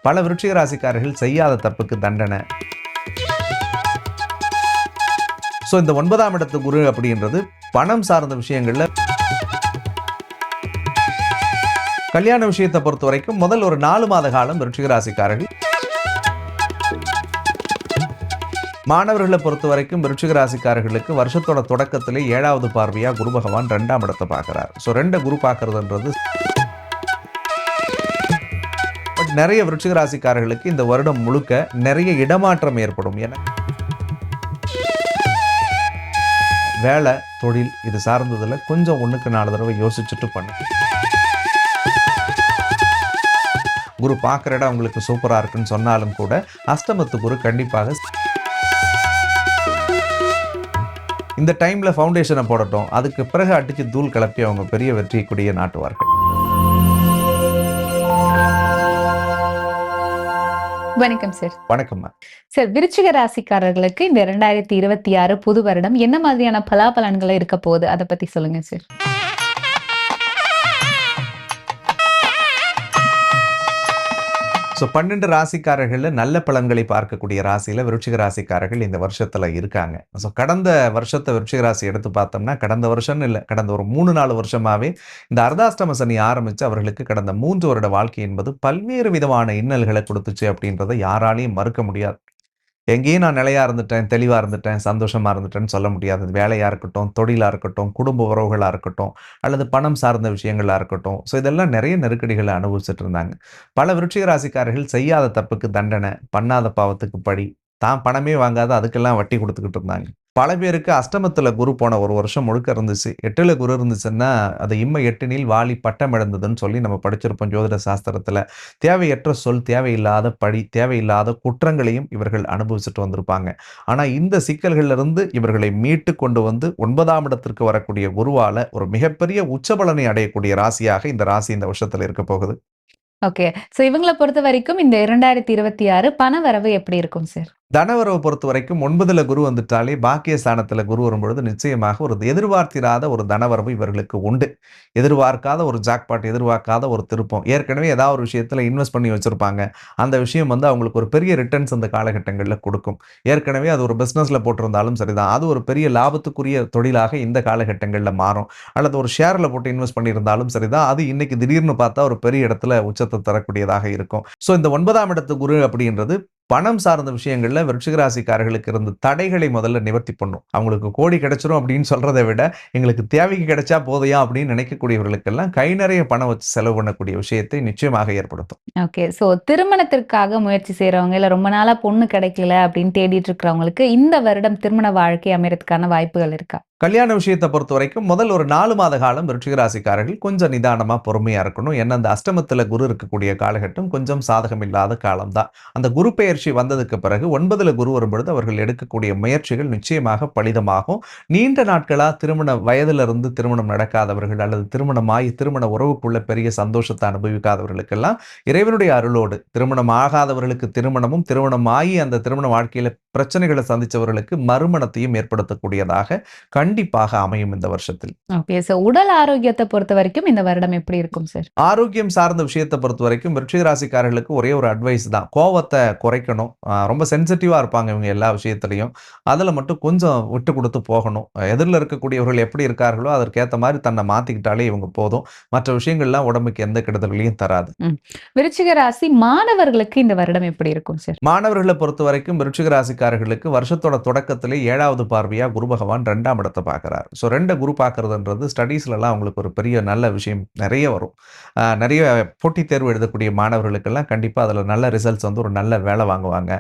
பல விருச்சிக ராசிக்காரர்கள் செய்யாத தப்புக்கு தண்டனை. ஸோ இந்த 9ஆம் இடத்து குரு அப்படின்றது பணம் சார்ந்த விஷயங்கள்ல கல்யாண விஷயத்தை பொறுத்த வரைக்கும் முதல் ஒரு 4 மாத காலம் விருச்சிக ராசிக்காரர்கள். மாணவர்களை பொறுத்த வரைக்கும் விருச்சிக ராசிக்காரர்களுக்கு வருஷத்தோட தொடக்கத்திலே 7வது பார்வையா குரு பகவான் 2ஆம் இடத்தை பார்க்கிறார். ஸோ 2 குரு பார்க்கறதுன்றது பட் நிறைய விருச்சிக ராசிக்காரர்களுக்கு இந்த வருடம் முழுக்க நிறைய இடமாற்றம் ஏற்படும். ஏன்னா வேலை தொழில் இது சார்ந்ததில் கொஞ்சம் 1க்கு 4 தடவை யோசிச்சுட்டு பண்ணு. குரு பார்க்குற இடம் உங்களுக்கு சூப்பராக இருக்குன்னு சொன்னாலும் கூட அஷ்டமத்து குரு கண்டிப்பாக இந்த டைமில் ஃபவுண்டேஷனை போடட்டும், அதுக்கு பிறகு அடித்து தூள் கிளப்பி அவங்க பெரிய வெற்றியை கொடிய நாட்டுவார்கள். வணக்கம் சார். வணக்கம்மா. சார், விருச்சிக ராசிக்காரர்களுக்கு இந்த 2026 புது வருடம் என்ன மாதிரியான பலாபலன்களை இருக்க போகுது, அதை பத்தி சொல்லுங்க சார். ஸோ 12 ராசிக்காரர்களில் நல்ல பலன்களை பார்க்கக்கூடிய ராசியில் விருச்சிக ராசிக்காரர்கள் இந்த வருஷத்தில் இருக்காங்க. ஸோ கடந்த வருஷத்தை விருச்சிக ராசி எடுத்து பார்த்தோம்னா, கடந்த வருஷம்னு இல்லை, கடந்த ஒரு 3-4 வருஷமாகவே இந்த அர்த்தாஷ்டம சனி ஆரம்பித்து அவர்களுக்கு கடந்த 3 வருட வாழ்க்கை என்பது பல்வேறு விதமான இன்னல்களை கொடுத்துச்சு அப்படின்றத யாராலையும் மறுக்க முடியாது. எங்கேயும் நான் நிலையாக இருந்துட்டேன், தெளிவாக இருந்துட்டேன், சந்தோஷமாக இருந்துட்டேன்னு சொல்ல முடியாது. வேலையாக இருக்கட்டும், தொழிலாக இருக்கட்டும், குடும்ப உறவுகளாக இருக்கட்டும், அல்லது பணம் சார்ந்த விஷயங்களாக இருக்கட்டும். ஸோ இதெல்லாம் நிறைய நெருக்கடிகளை அனுபவிச்சுட்டு இருந்தாங்க. பல விருச்சிக ராசிக்காரர்கள் செய்யாத தப்புக்கு தண்டனை, பண்ணாத பாவத்துக்கு பழி, தான் பணமே வாங்காத அதுக்கெல்லாம் வட்டி கொடுத்துக்கிட்டு இருந்தாங்க. பல பேருக்கு அஷ்டமத்தில் குரு போன ஒரு வருஷம் முழுக்க இருந்துச்சு. 8ல் குரு இருந்துச்சுன்னா அது இம்ம 8னில் வாலி பட்டம் இழந்ததுன்னு சொல்லி நம்ம படிச்சிருப்போம் ஜோதிட சாஸ்திரத்தில். தேவையற்ற சொல், தேவையில்லாத பழி, தேவையில்லாத குற்றங்களையும் இவர்கள் அனுபவிச்சுட்டு வந்திருப்பாங்க. ஆனால் இந்த சிக்கல்களிலிருந்து இவர்களை மீட்டு கொண்டு வந்து 9ஆம் இடத்திற்கு வரக்கூடிய குருவால் ஒரு மிகப்பெரிய உச்சபலனை அடையக்கூடிய ராசியாக இந்த ராசி இந்த வருஷத்தில் இருக்க போகுது. ஓகே. ஸோ இவங்களை பொறுத்த வரைக்கும் இந்த 2026 பண வரவு எப்படி இருக்கும் சார்? தனவரவை பொறுத்த வரைக்கும் 9ல் குரு வந்துட்டாலே பாக்கிய ஸ்தானத்தில் குரு வரும்பொழுது நிச்சயமாக ஒரு எதிர்பார்த்திராத ஒரு தனவரவு இவர்களுக்கு உண்டு. எதிர்பார்க்காத ஒரு ஜாக்பாட், எதிர்பார்க்காத ஒரு திருப்பம். ஏற்கனவே ஏதாவது ஒரு விஷயத்தில் இன்வெஸ்ட் பண்ணி வச்சுருப்பாங்க. அந்த விஷயம் அவங்களுக்கு ஒரு பெரிய ரிட்டர்ன்ஸ் அந்த காலகட்டங்களில் கொடுக்கும். ஏற்கனவே அது ஒரு பிஸ்னஸில் போட்டிருந்தாலும் சரிதான், அது ஒரு பெரிய லாபத்துக்குரிய தொழிலாக இந்த காலகட்டங்களில் மாறும். அல்லது ஒரு ஷேரில் போட்டு இன்வெஸ்ட் பண்ணியிருந்தாலும் சரிதான், அது இன்னைக்கு திடீர்னு பார்த்தா ஒரு பெரிய இடத்துல உச்சத்தை தரக்கூடியதாக இருக்கும். ஸோ இந்த 9ஆம் இடத்து குரு அப்படின்றது பணம் சார்ந்த விஷயங்கள்ல விருச்சிக ராசிக்காரர்களுக்கு இருந்த தடைகளை முதல்ல நிவர்த்தி பண்ணும். அவங்களுக்கு கோடி கிடைச்சிரும் அப்படின்னு சொல்றதை விட எங்களுக்கு தேவைக்கு கிடைச்சா போதையா அப்படின்னு நினைக்கக்கூடியவர்களுக்கெல்லாம் கை நிறைய பணம் வச்சு செலவு பண்ணக்கூடிய விஷயத்தை நிச்சயமாக ஏற்படுத்தும். ஓகே. ஸோ திருமணத்திற்காக முயற்சி செய்யறவங்க, இல்ல ரொம்ப நாளா பொண்ணு கிடைக்கல அப்படின்னு தேடிட்டு இருக்கிறவங்களுக்கு இந்த வருடம் திருமண வாழ்க்கை அமையறதுக்கான வாய்ப்புகள் இருக்கா? கல்யாண விஷயத்தை பொறுத்த வரைக்கும் முதல் ஒரு 4 மாத காலம் விருச்சிக ராசிக்காரர்கள் கொஞ்சம் நிதானமா பொறுமையா இருக்கணும். ஏன்னா அந்த அஷ்டமத்தில் குரு இருக்கக்கூடிய காலகட்டம் கொஞ்சம் சாதகம் இல்லாத காலம்தான். அந்த குரு பெயர்ச்சி வந்ததுக்கு பிறகு 9ல் குரு வரும்பொழுது அவர்கள் எடுக்கக்கூடிய முயற்சிகள் நிச்சயமாக பலிதமாகும். நீண்ட நாட்களா திருமண வயதிலிருந்து திருமணம் நடக்காதவர்கள் அல்லது திருமணமாகி திருமண உறவுக்குள்ள பெரிய சந்தோஷத்தை அனுபவிக்காதவர்களுக்கெல்லாம் இறைவனுடைய அருளோடு திருமணம் ஆகாதவர்களுக்கு திருமணமும், திருமணமாகி அந்த திருமண வாழ்க்கையில பிரச்சனைகளை சந்திச்சவர்களுக்கு மறுமணத்தையும் ஏற்படுத்தக்கூடியதாக கண்டிப்பாக அமையும் இந்த வருஷத்தில். ஓகே. சோ உடல் ஆரோக்கியத்தை பொறுத்த வரைக்கும் இந்த வருடம் எப்படி இருக்கும் சார்? ஆரோக்கியம் சார்ந்த விஷயத்தை பொறுத்த வரைக்கும் விருச்சிக ராசிக்காரர்களுக்கு ஒரே ஒரு அட்வைஸ் தான், கோவத்தை குறைக்கணும். ரொம்ப சென்சிட்டிவா இருப்பாங்க இவங்க எல்லா விஷயத்திலையும். அதில் மட்டும் கொஞ்சம் விட்டு கொடுத்து போகணும். எதிரில் இருக்கக்கூடியவர்கள் எப்படி இருக்கார்களோ அதற்கேற்ற மாதிரி தன்னை மாற்றிக்கிட்டாலே இவங்க போதும். மற்ற விஷயங்கள்லாம் உடம்புக்கு எந்த கெடுதல்களையும் தராது. விருச்சிக ராசி மாணவர்களுக்கு இந்த வருடம் எப்படி இருக்கும் சார்? மாணவர்களை பொறுத்த வரைக்கும் விருச்சிக ராசிக்காரர்களுக்கு வருஷத்தோட தொடக்கத்திலே 7வது பார்வையா குரு பகவான் 2ஆம் இடத்தை பார்க்குறார். ஸோ 2 குரு பார்க்கறதுன்றது ஸ்டடீஸ்லலாம் அவங்களுக்கு ஒரு பெரிய நல்ல விஷயம் நிறைய வரும். நிறைய போட்டித் தேர்வு எழுதக்கூடிய மாணவர்களுக்கெல்லாம் கண்டிப்பாக அதில் நல்ல ரிசல்ட்ஸ் வந்து ஒரு நல்ல வேலை வாங்குவாங்க.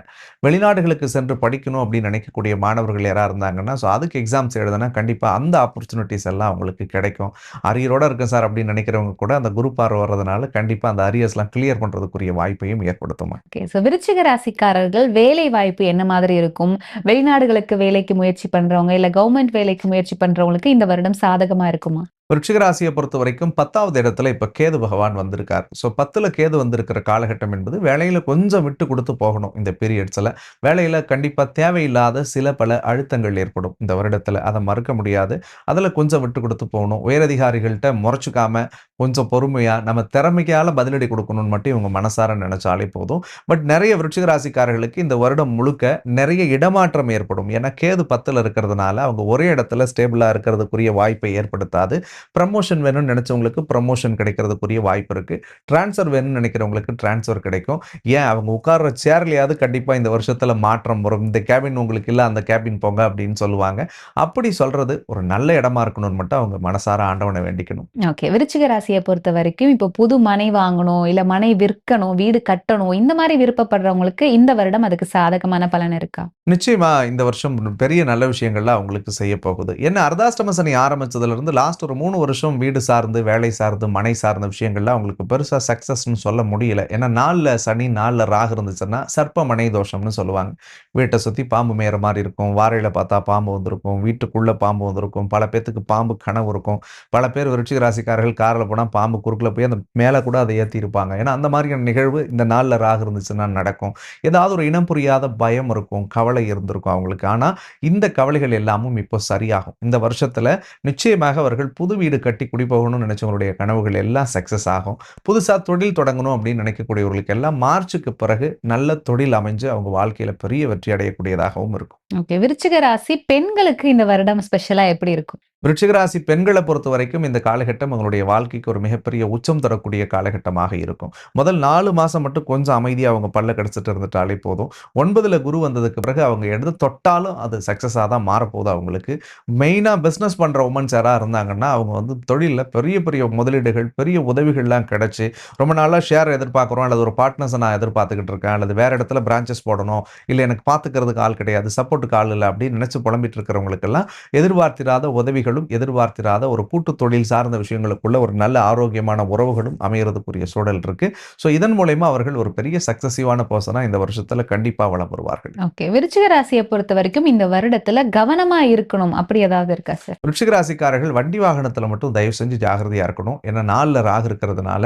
வெளிநாடுகளுக்கு சென்று படிக்கணும் அப்படின்னு நினைக்கக்கூடிய மாணவர்கள் யாராக இருந்தாங்கன்னா, ஸோ அதுக்கு எக்ஸாம்ஸ் எழுதுனா கண்டிப்பாக அந்த ஆப்பர்ச்சுனிட்டிஸ் எல்லாம் அவங்களுக்கு கிடைக்கும். அரியரோட இருக்கும் சார் அப்படின்னு நினைக்கிறவங்க கூட அந்த குரு பார்வை வர்றதுனால கண்டிப்பாக அந்த அரியர்ஸ்லாம் கிளியர் பண்ணுறதுக்குரிய வாய்ப்பையும் ஏற்படுத்தும். ஓகே. ஸோ விருச்சிக ராசிக்காரர்கள் வேலை வாய்ப்பு என்ன மாதிரி இருக்கும்? வெளிநாடுகளுக்கு வேலைக்கு முயற்சி பண்றவங்க, இல்ல கவர்மெண்ட் வேலைக்கு முயற்சி பண்றவங்களுக்கு இந்த வருடம் சாதகமா இருக்குமா? விருச்சிக ராசியை பொறுத்தவரைக்கும் 10வது இடத்துல இப்ப கேது பகவான் வந்திருக்கார். ஸோ 10ல கேது வந்திருக்கிற காலகட்டம் என்பது வேலையில கொஞ்சம் விட்டு குடுத்து போகணும் இந்த பீரியட்ஸ்ல. வேலையில கண்டிப்பா தேவையில்லாத சில பல அழுத்தங்கள் ஏற்படும் இந்த வருடத்துல. அத மறுக்க முடியாது. அதுல கொஞ்சம் விட்டு குடுத்து போகணும். உயரதிகாரிகள்ட்ட முறைச்சுக்காம, கொஞ்சம் பொறுமையா, நம்ம திறமையால பதிலடி குடுக்கணும்னு மட்டும் இவங்க மனசார நெனச்சாலே போதும். பட் நெறைய விருச்சிக ராசிக்காரர்களுக்கு இந்த வருடம் முழுக்க நெறைய இடமாற்றம் ஏற்படும். ஏன்னா கேது 10ல இருக்கிறதுனால, அவங்க ஒரே இடத்துல ஸ்டேபிளா இருக்கிறதுக்குரிய வாய்ப்பை ஏற்படுத்தாது. ப்ரமோஷன் வேணும்னு நினைச்சவங்களுக்கு ப்ரமோஷன் கிடைக்கிறதுக்குரிய வாய்ப்பு இருக்கு. ட்ரான்ஸ்ஃபர் வேணும்னு நினைக்கிறவங்களுக்கு ட்ரான்ஸ்ஃபர் கிடைக்கும். ஏன் அவங்க உட்கார்ற சேர்லயாவது கண்டிப்பா இந்த வருஷத்துல மாற்றம் வரும். இந்த கேபின் உங்களுக்கு இல்ல, அந்த கேபின் போங்க அப்படின்னு சொல்லுவாங்க. அப்படி சொல்றது ஒரு நல்ல இடமா இருக்கணும்னு மட்டும் அவங்க மனசார ஆண்டவனை வேண்டிக்கணும். ஓகே. விருச்சிக ராசிய பொறுத்தவரைக்கும் இப்போ புது மனை வாங்கணும், இல்ல மனை விற்கணும், வீடு கட்டணும் இந்த மாரி விருப்பப்படுறவங்களுக்கு இந்த வருடம் அதுக்கு சாதகமான பலன் இருக்கா? நிச்சயமா இந்த வருஷம் பெரிய நல்ல விஷயங்கள்லாம் அவங்களுக்கு செய்ய போகுது. ஏன்னா அர்த்தாஷ்டம சனி ஆரம்பிச்சதுல இருந்து லாஸ்ட் ஒரு 3 வருஷம் வீடு சார்ந்து, வேலை சார்ந்து, மனை சார்ந்த விஷயங்கள்ல அவங்களுக்கு பெருசா சக்சஸ்ன்னு சொல்ல முடியல. ஏன்னா 4ல சனி, 4ல ராகு இருந்துச்சுன்னா சர்ப்ப மனை தோஷம்னு சொல்லுவாங்க. வீட்ட சுத்தி பாம்பு மேய்ற மாரி இருக்கும். வாரையில பார்த்தா பாம்பு வந்திருக்கும். வீட்டுக்குள்ள பாம்பு வந்திருக்கும். பல பேத்துக்கு பாம்பு கனவு இருக்கும். பல பேர் விருச்சிக ராசிக்காரர்கள் கார்ல போனா பாம்பு குறுக்குல போய் அந்த மேல கூட அத ஏத்தியிருப்பாங்க. ஏன்னா அந்த மாதிரியான நிகழ்வு இந்த 4ல ராகு இருந்துச்சுன்னா நடக்கும். ஏதாவது ஒரு இனம் புரியாத பயம் இருக்கும். கவலை இருந்திருக்கும் அவங்களுக்கு. ஆனா இந்த கவலைகள் எல்லாமும் இப்போ சரியாகும். இந்த வருஷத்துல நிச்சயமாக அவர்கள் புது வீடு கட்டி குடிபோகணும்னு நினைச்சவங்களுடைய கனவுகள் எல்லாம் சக்சஸ் ஆகும். புதுசா தொழில் தொடங்கணும் அப்படின்னு நினைக்கக்கூடியவர்களுக்கு எல்லாம் மார்ச்சுக்கு பிறகு நல்ல தொழில் அமைஞ்சு அவங்க வாழ்க்கையில பெரிய வெற்றி அடையக்கூடியதாகவும் இருக்கும். ஓகே. விருச்சிக ராசி பெண்களுக்கு இந்த வருடம் ஸ்பெஷலா எப்படி இருக்கும்? விருச்சிக ராசி பெண்கள பொறுத்தவரைக்கும் இந்த காலகட்டம் அவங்களுடைய வாழ்க்கைக்கு ஒரு மிகப்பெரிய உச்சம் தரக்கூடிய காலகட்டமாக இருக்கும். முதல் 4 மாசம் மட்டும் கொஞ்சம் அமைதியா அவங்க பல்ல கடிச்சிட்டு இருந்துட்டாலே போதும். 9ல குரு வந்ததுக்கு பிறகு அவங்க எது தொட்டாலும் அது சக்சஸா தான் மாறப்போகுது அவங்களுக்கு. மெயினா பிசினஸ் பண்ற வுமன்ஸ் யாரா இருந்தாங்கன்னா, அவங்க வந்து தொழில்ல பெரிய பெரிய முதலீடுகள், பெரிய உதவிகள்லாம் கிடைச்சு, ரொம்ப நாளா ஷேர் எதிர்பார்க்குறோம் அல்லது ஒரு பார்ட்னர்ஸ நான் எதிர்பார்த்துக்கிட்டு இருக்கேன் அல்லது வேற இடத்துல பிரான்ச்சஸ் போடணும், இல்ல எனக்கு பார்த்துக்கிறதுக்கு ஆள் கிடையாது, சப்போர்ட்டுக்கு ஆள் இல்ல அப்படின்னு நினைச்சு புலம்பிட்டு இருக்கிறவங்களுக்கெல்லாம் எதிர்பார்த்திராத உதவிகளும், எதிர்பார்த்திராத ஒரு கூட்டு தொழில் சார்ந்த விஷயங்களுக்குள்ள ஒரு நல்ல ஆரோக்கியமான உறவுகளும் அமையறதுக்குரிய சூழல் இருக்கு. ஸோ இதன் மூலமா அவர்கள் ஒரு பெரிய சக்சஸிவான பெர்சனா இந்த வருஷத்துல கண்டிப்பா வலம் வருவார்கள். ஓகே. விருச்சிக ராசிய பொறுத்தவரைக்கும் இந்த வருடத்துல கவனமா இருக்கணும் அப்படி ஏதாவது இருக்கா சார்? விருச்சிக ராசிக்காரர்கள் வண்டி வாகனத்துல மட்டும் தயவு செஞ்சு ஜாகிரதையா இருக்கணும். ஏன்னா 4ல ராகு இருக்கிறதுனால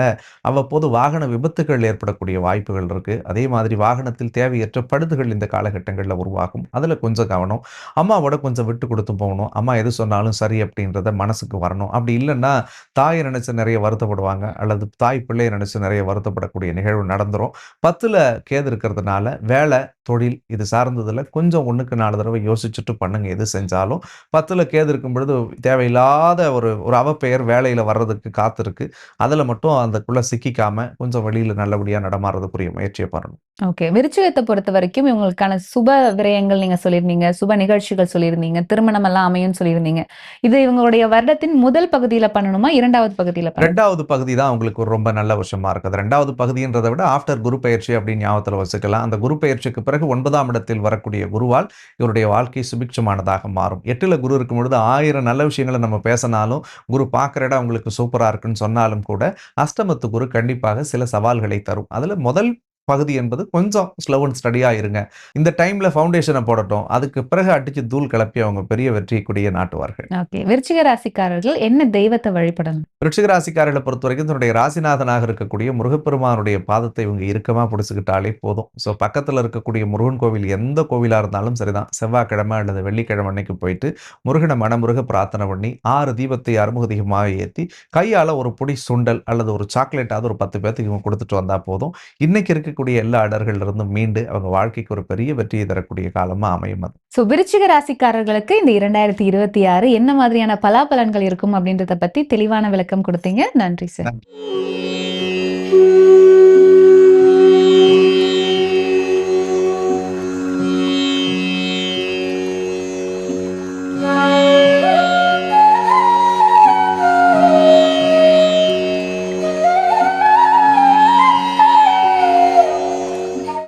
அவ்வப்போது வாகன விபத்துகள் ஏற்படக்கூடிய வாய்ப்புகள் இருக்கு. அதே மாதிரி வாகனத்தில் தேவையற்ற பழுதுகள் இந்த காலகட்டங்கள்ல உருவாகும். அதுல கொஞ்சம் கவனம். அம்மாவோட கொஞ்சம் விட்டு கொடுத்து போகணும். அம்மா எது சொன்னாலும் சரி அப்படின்றத மனசுக்கு வரணும். அப்படி இல்லைன்னா தாயை நினைச்சு நிறைய வருத்தப்படுவாங்க அல்லது தாய் பிள்ளையை நினைச்சு நிறைய வருத்தப்படக்கூடிய நிகழ்வு நடந்துரும். 10ல கேது இருக்கிறதுனால வேலை, தொழில் இது சார்ந்ததுல கொஞ்சம் 1க்கு 4 தடவை யோசிச்சுட்டு பண்ணுங்க எது செஞ்சாலும். 10ல கேது இருக்கும் பொழுது தேவையில்லாத ஒரு ஒரு அவப்பெயர் வேலையில வர்றதுக்கு காத்திருக்கு. அதுல மட்டும் அதுக்குள்ள சிக்கிக்காம கொஞ்சம் வெளியில நல்லபடியா நடமாடுறதுக்குரிய முயற்சியை பண்ணணும். ஓகே. விருச்சிகத்த பொறுத்தவரைக்கும் இவங்களுக்கான சுப விரயங்கள் நீங்க சொல்லியிருந்தீங்க. சுப நிகழ்ச்சிகள் சொல்லியிருந்தீங்க. திருமணம் எல்லாம் அமையும்னு சொல்லியிருந்தீங்க. இது இவங்களுடைய வருடத்தின் முதல் பகுதியில பண்ணணுமா? 2வது பகுதியில பண்ணணுமா? 2வது பகுதி தான் உங்களுக்கு ஒரு ரொம்ப நல்ல வருஷமா இருக்குது. 2வது பகுதின்றத விட ஆஃப்டர் குரு பெயர்ச்சி அப்படின்னு ஞாபகத்துல வச்சுக்கலாம். அந்த குரு பெயர்ச்சிக்கு பிறகு 9ஆம் இடத்தில் வரக்கூடிய குருவால் இவருடைய வாழ்க்கை சுபிட்சமானதாக மாறும். 8ல குரு இருக்கும் பொழுது 1000 நல்ல விஷயங்களை நம்ம பேசினாலும், குரு பார்க்குற இடம் உங்களுக்கு சூப்பரா இருக்குன்னு சொன்னாலும் கூட, அஷ்டமத்து குரு கண்டிப்பாக சில சவால்களை தரும். அதுல முதல் பகுதி என்பது கொஞ்சம் ஸ்லோ அண்ட் ஸ்டடியா இருங்க. இந்த டைம்ல ஃபவுண்டேஷன போடட்டும். அதுக்கு பிறகு அடிச்சு தூள் கிளப்பி அவங்க பெரிய வெற்றி கொடிய நாட்டுவார்கள். ஓகே. விருச்சிக ராசிக்காரர்கள் என்ன தெய்வத்த வழிபடணும்? விருச்சிக ராசிக்காரர்களை பொறுத்தவரைக்கும் தன்னுடைய ராசிநாதனாக இருக்கக்கூடிய முருகப்பெருமானுடைய பாதத்தை இவங்க இறுக்கமா பிடிச்சுக்கிட்டாலே போதும். ஸோ பக்கத்துல இருக்கக்கூடிய முருகன் கோவில் எந்த கோவிலா இருந்தாலும் சரிதான். செவ்வாய்க்கிழமை அல்லது வெள்ளிக்கிழமை அன்னைக்கு போயிட்டு முருகனை மனமுருக பிரார்த்தனை பண்ணி 6 தீபத்தை அறுமுக தீபமாக ஏத்தி கையால ஒரு பொடி சுண்டல் அல்லது ஒரு சாக்லேட்டாவது ஒரு 10 பேத்துக்கு இவங்க கொடுத்துட்டு வந்தா போதும். இன்னைக்கு இருக்கக்கூடிய எல்லா இடர்கள்ல இருந்தும் மீண்டு அவங்க வாழ்க்கைக்கு ஒரு பெரிய வெற்றியை தரக்கூடிய காலமா அமையும் அது. சோ விருச்சிக ராசிக்காரர்களுக்கு இந்த 2026 என்ன மாதிரியான பலாபலன்கள் இருக்கும் அப்படின்றத பத்தி தெளிவான விளக்கம் கொடுத்தீங்க. நன்றி சார். நன்றி.